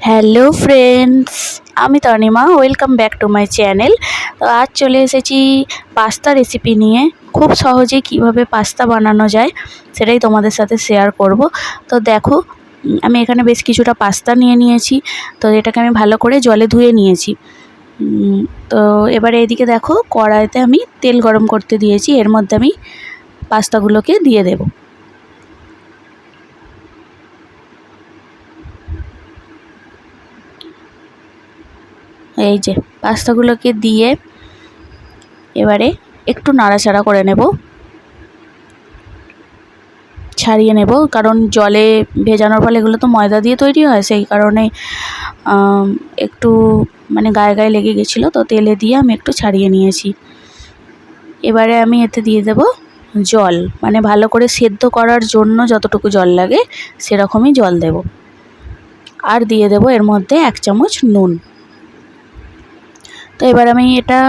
Hello friends, আমি Tanima. Welcome back to my channel. তো আজ চলে এসেছি পাস্তা রেসিপি নিয়ে। খুব সহজেই কিভাবে পাস্তা বানানো যায় সেটাই তোমাদের সাথে শেয়ার করব। তো দেখো, আমি এখানে বেশ কিছুটা পাস্তা নিয়ে নিয়েছি। তো এটাকে আমি ভালো করে জলে ধুয়ে নিয়েছি। তো এবারে এদিকে দেখো, কড়াইতে আমি তেল গরম করতে দিয়েছি। এর মধ্যে আমি পাস্তাগুলোকে দিয়ে দেব। এই যে পাস্তাগুলোকে দিয়ে এবারে একটু নাড়াচাড়া করে নেব, ছাড়িয়ে নেব, কারণ জলে ভেজানোর ফলে এগুলো তো ময়দা দিয়ে তৈরি হয়, সেই কারণে একটু মানে গায়ে গায়ে লেগে গেছিলো। তো তেলে দিয়ে আমি একটু ছাড়িয়ে নিয়েছি। এবারে আমি এতে দিয়ে দেব জল, মানে ভালো করে সেদ্ধ করার জন্য যতটুকু জল লাগে সেরকমই জল দেব। আর দিয়ে দেব এর মধ্যে 1 চামচ নুন। তো এবার আমি এটা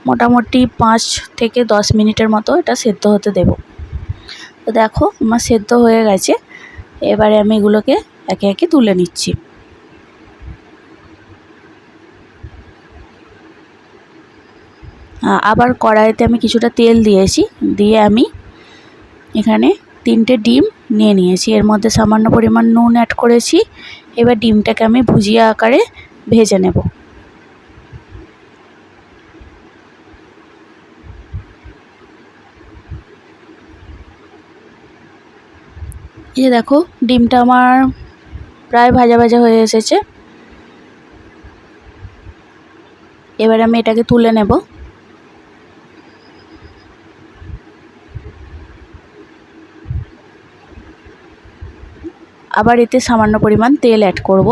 মোটামুটি 5 থেকে 10 মিনিটের মতো এটা সেদ্ধ হতে দেব। তো দেখো, আমার সেদ্ধ হয়ে গেছে। এবারে আমি এগুলোকে একে একে তুলে নিচ্ছি। আবার কড়াইতে আমি কিছুটা তেল দিয়েছি, দিয়ে আমি এখানে 3টে ডিম নিয়ে নিয়েছি। এর মধ্যে সামান্য পরিমাণ নুন অ্যাড করেছি। এবার ডিমটাকে আমি ভুজিয়া আকারে ভেজে নেব। এই দেখো, ডিমটা আমার প্রায় ভাজা ভাজা হয়ে এসেছে। এবার আমি এটাকে তুলে নেব। আবার এতে সামান্য পরিমাণ তেল অ্যাড করব,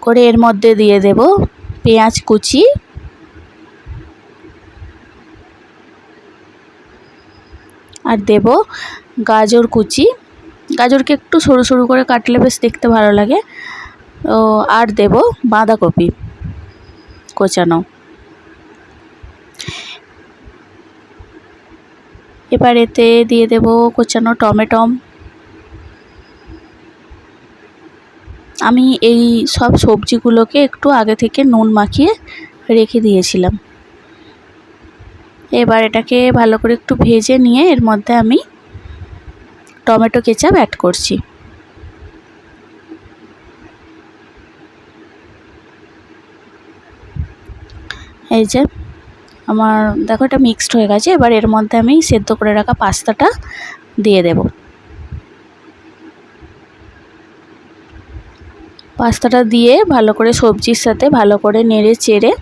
করে এর মধ্যে দিয়ে দেব পেঁয়াজ কুচি, আর দেব গাজর কুচি। গাজরকে একটু সরু সরু করে কাটলে বেশ দেখতে ভালো লাগে। আর দেব বাঁধাকপি কোচানো। এবার এতে দিয়ে দেব কোচানো টমেটো। আমি এই সব সবজিগুলোকে একটু আগে থেকে নুন মাখিয়ে রেখে দিয়েছিলাম। এবার এটাকে ভালো করে একটু ভেজে নিয়ে এর মধ্যে আমি টমেটো কেচাপ অ্যাড করছি। এই যে আমার দেখো, এটা মিক্সড হয়ে গেছে। এবার এর মধ্যে আমি সেদ্ধ করে রাখা পাস্তাটা দিয়ে দেব। পাস্তাটা দিয়ে ভালো করে সবজির সাথে ভালো করে নেড়ে চেড়ে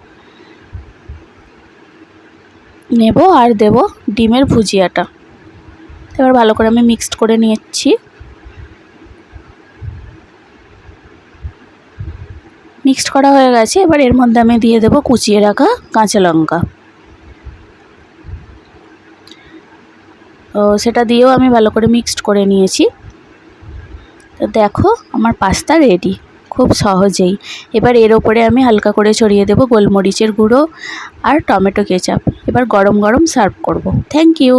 নেব, আর দেব ডিমের ভুজিয়াটা। এবার ভালো করে আমি মিক্সড করে নিচ্ছি। মিক্সড করা হয়ে গেছে। এবার এর মধ্যে আমি দিয়ে দেব কুচিয়ে রাখা কাঁচা লঙ্কা। সেটা দিয়েও আমি ভালো করে মিক্সড করে নিয়েছি। তো দেখো, আমার পাস্তা রেডি খুব সহজেই। এবার এর ওপরে আমি হালকা করে ছড়িয়ে দেব গোলমরিচের গুঁড়ো আর টমেটো কেচাপ। এবার গরম গরম সার্ভ করব। Thank you.